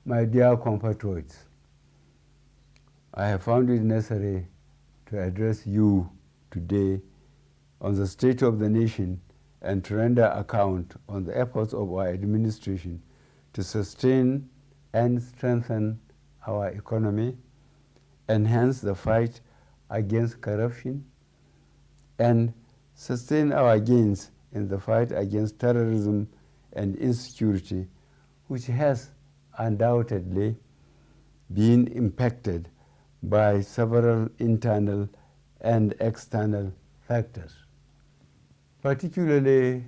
My dear compatriots, I have found it necessary to address you today on the state of the nation and to render account on the efforts of our administration to sustain and strengthen our economy, enhance the fight against corruption, and sustain our gains in the fight against terrorism and insecurity, which has undoubtedly been impacted by several internal and external factors. Particularly,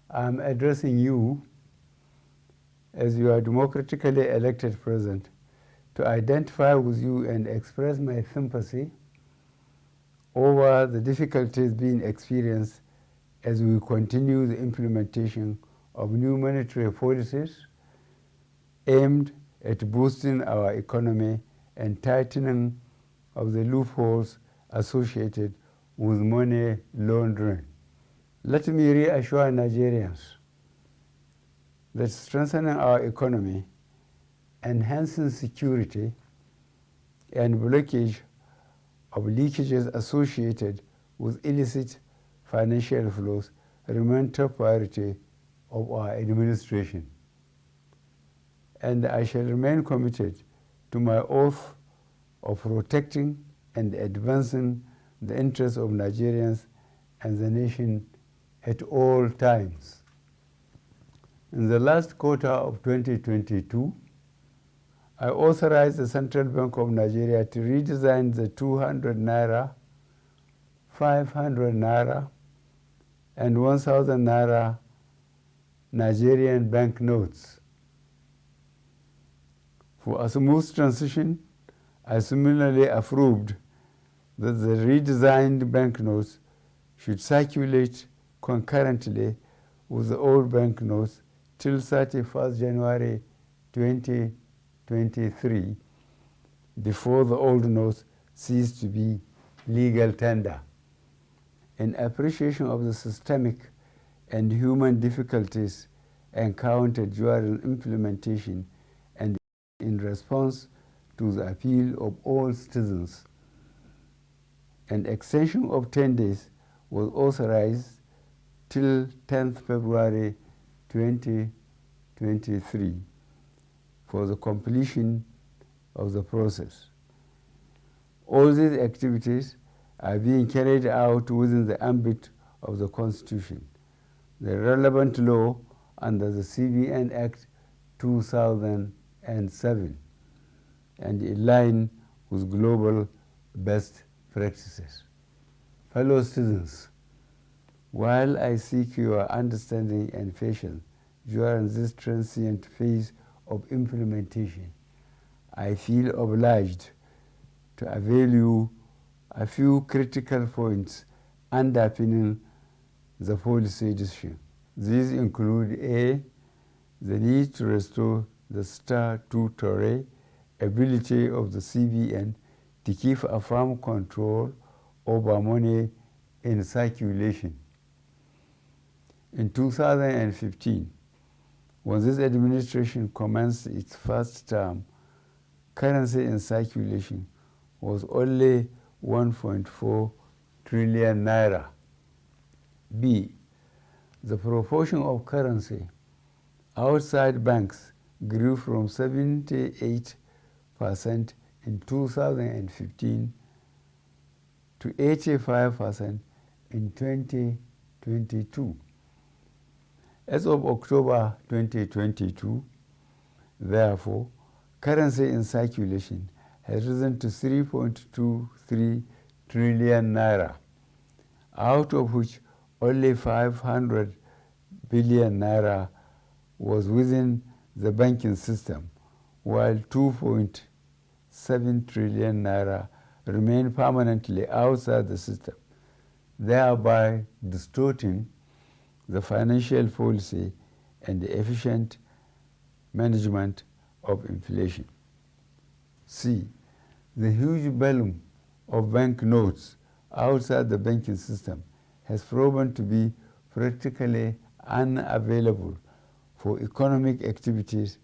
I'm addressing you as your democratically elected president to identify with you and express my sympathy over the difficulties being experienced as we continue the implementation of new monetary policies aimed at boosting our economy and tightening of the loopholes associated with money laundering. Let me reassure Nigerians that strengthening our economy, enhancing security, and blockage of leakages associated with illicit financial flows remain top priority of our administration. And I shall remain committed to my oath of protecting and advancing the interests of Nigerians and the nation at all times. In the last quarter of 2022, I authorized the Central Bank of Nigeria to redesign the 200 Naira, 500 Naira, and 1,000 Naira Nigerian banknotes. For a smooth transition, I similarly approved that the redesigned banknotes should circulate concurrently with the old banknotes till 31st January 2023, before the old notes cease to be legal tender. In appreciation of the systemic and human difficulties encountered during implementation and in response to the appeal of all citizens, an extension of 10 days was authorized till 10th February 2023 for the completion of the process. All these activities are being carried out within the ambit of the Constitution, the relevant law under the CBN Act 2007, and in line with global best practices. Fellow citizens, while I seek your understanding and patience during this transient phase of implementation, I feel obliged to avail you a few critical points underpinning the policy decision. These include A, the need to restore the statutory ability of the CBN to keep a firm control over money in circulation. In 2015, when this administration commenced its first term, currency in circulation was only 1.4 trillion naira. B, the proportion of currency outside banks grew from 78% in 2015 to 85% in 2022. As of October 2022, therefore, currency in circulation has risen to 3.23 trillion naira, out of which only 500 billion naira was within the banking system, while 2.7 trillion naira remain permanently outside the system, thereby distorting the financial policy and the efficient management of inflation. C, the huge volume of bank notes outside the banking system has proven to be practically unavailable for economic activities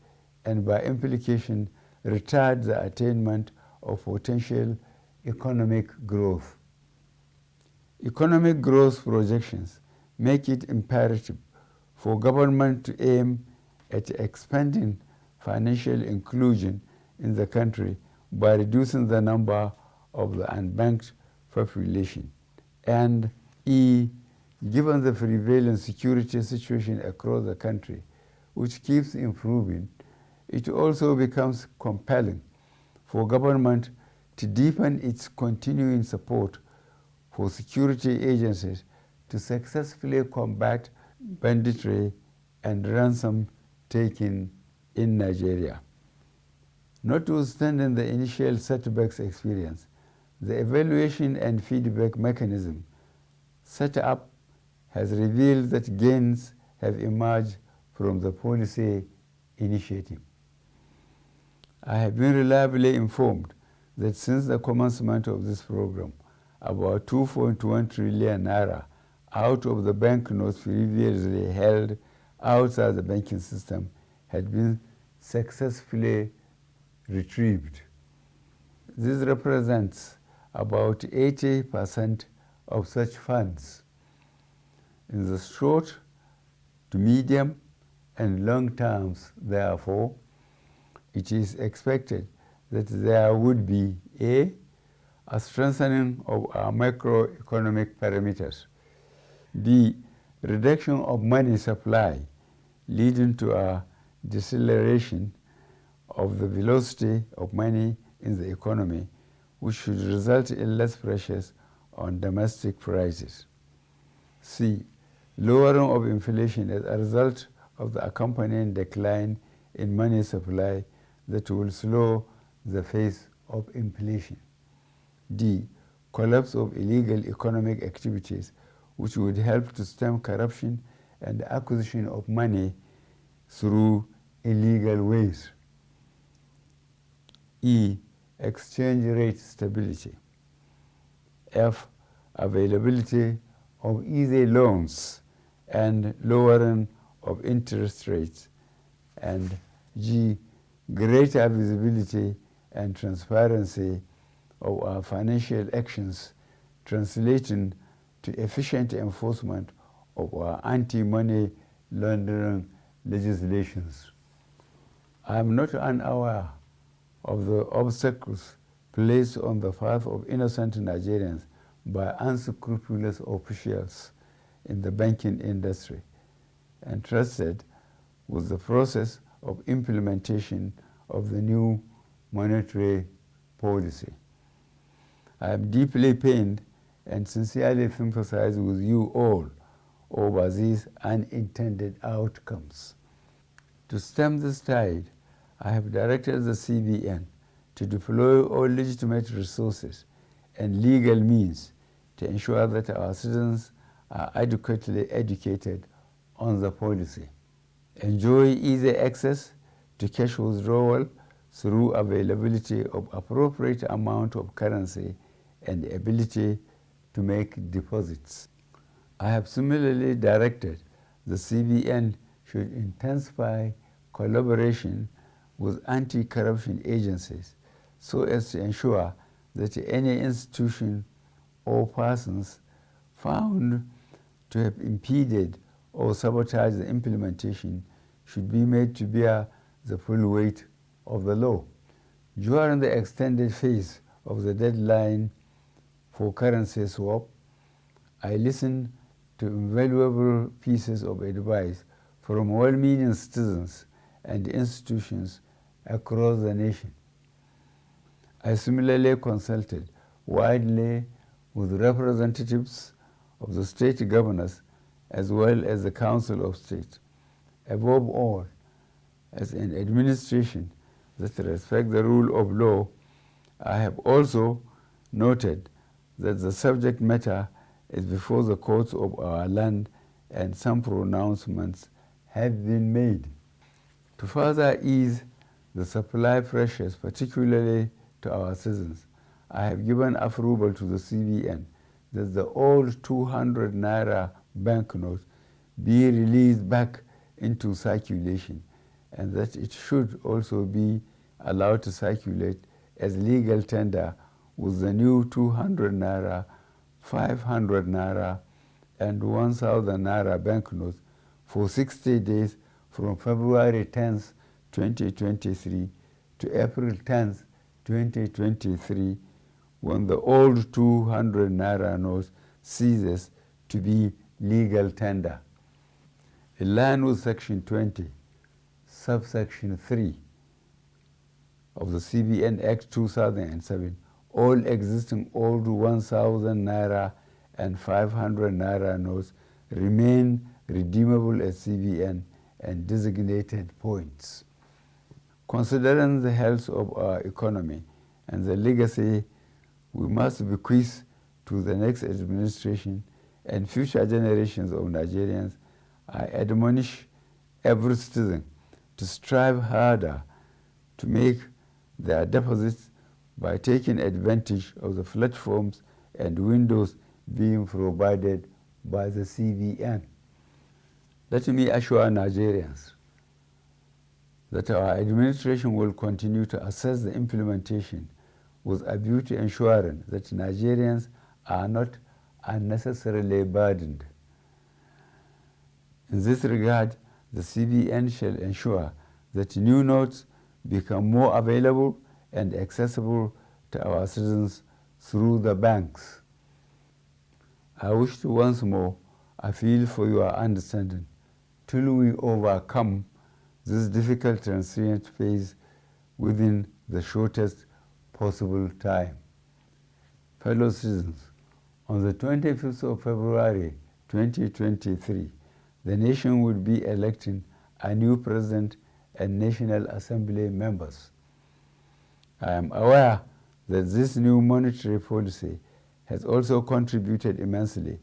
and by implication retard the attainment of potential economic growth. Economic growth projections make it imperative for government to aim at expanding financial inclusion in the country by reducing the number of the unbanked population. And E, given the prevailing security situation across the country, which keeps improving, it also becomes compelling for government to deepen its continuing support for security agencies to successfully combat banditry and ransom taking in Nigeria. Notwithstanding the initial setbacks experience, the evaluation and feedback mechanism set up has revealed that gains have emerged from the policy initiative. I have been reliably informed that since the commencement of this program, about 2.1 trillion naira out of the banknotes previously held outside the banking system had been successfully retrieved. This represents about 80% of such funds. In the short to medium and long terms, therefore, it is expected that there would be a strengthening of our macroeconomic parameters, b, reduction of money supply leading to a deceleration of the velocity of money in the economy, which should result in less pressures on domestic prices. C, lowering of inflation as a result of the accompanying decline in money supply that will slow the pace of inflation. D, collapse of illegal economic activities, which would help to stem corruption and the acquisition of money through illegal ways. E, exchange rate stability. F, availability of easy loans and lowering of interest rates. And G, greater visibility and transparency of our financial actions, translating to efficient enforcement of our anti-money laundering legislations. I am not unaware of the obstacles placed on the path of innocent Nigerians by unscrupulous officials in the banking industry, entrusted with the process of implementation of the new monetary policy. I am deeply pained and sincerely sympathize with you all over these unintended outcomes. To stem this tide, I have directed the CBN to deploy all legitimate resources and legal means to ensure that our citizens are adequately educated on the policy, enjoy easy access to cash withdrawal through availability of appropriate amount of currency and the ability to make deposits. I have similarly directed the CBN should intensify collaboration with anti-corruption agencies so as to ensure that any institution or persons found to have impeded or sabotaged the implementation should be made to bear the full weight of the law. During the extended phase of the deadline for currency swap, I listened to invaluable pieces of advice from well-meaning citizens and institutions across the nation. I similarly consulted widely with representatives of the state governors as well as the Council of State. Above all, as an administration that respects the rule of law, I have also noted that the subject matter is before the courts of our land and some pronouncements have been made. To further ease the supply pressures, particularly to our citizens, I have given approval to the CBN that the old 200 Naira banknotes be released back into circulation and that it should also be allowed to circulate as legal tender with the new 200 Naira, 500 Naira, and 1,000 Naira banknotes for 60 days from February 10th, 2023 to April 10th, 2023, when the old 200 Naira notes ceases to be legal tender. In line with Section 20, subsection 3 of the CBN Act 2007, all existing old 1,000 Naira and 500 Naira notes remain redeemable at CBN and designated points. Considering the health of our economy and the legacy we must bequeath to the next administration and future generations of Nigerians, I admonish every citizen to strive harder to make their deposits by taking advantage of the platforms and windows being provided by the CBN. Let me assure Nigerians that our administration will continue to assess the implementation with a view to ensuring that Nigerians are not unnecessarily burdened. In this regard, the CBN shall ensure that new notes become more available and accessible to our citizens through the banks. I wish to once more appeal for your understanding till we overcome this difficult transient phase within the shortest possible time. Fellow citizens, on the 25th of February 2023, the nation will be electing a new president and National Assembly members. I am aware that this new monetary policy has also contributed immensely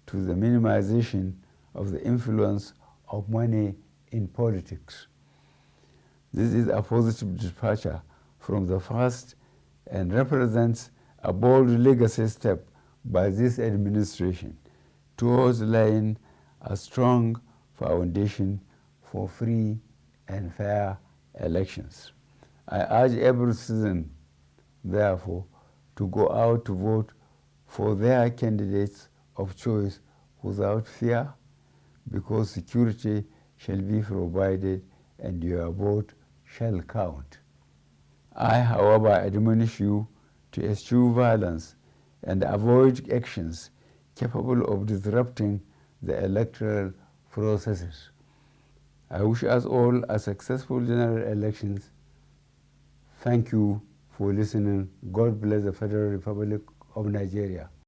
to the minimization of the influence of money in politics. This is a positive departure from the past and represents a bold legacy step by this administration towards laying a strong foundation for free and fair elections. I urge every citizen, therefore, to go out to vote for their candidates of choice without fear, because security shall be provided and your vote shall count. I, however, admonish you to eschew violence and avoid actions capable of disrupting the electoral processes. I wish us all a successful general elections. Thank you for listening. God bless the Federal Republic of Nigeria.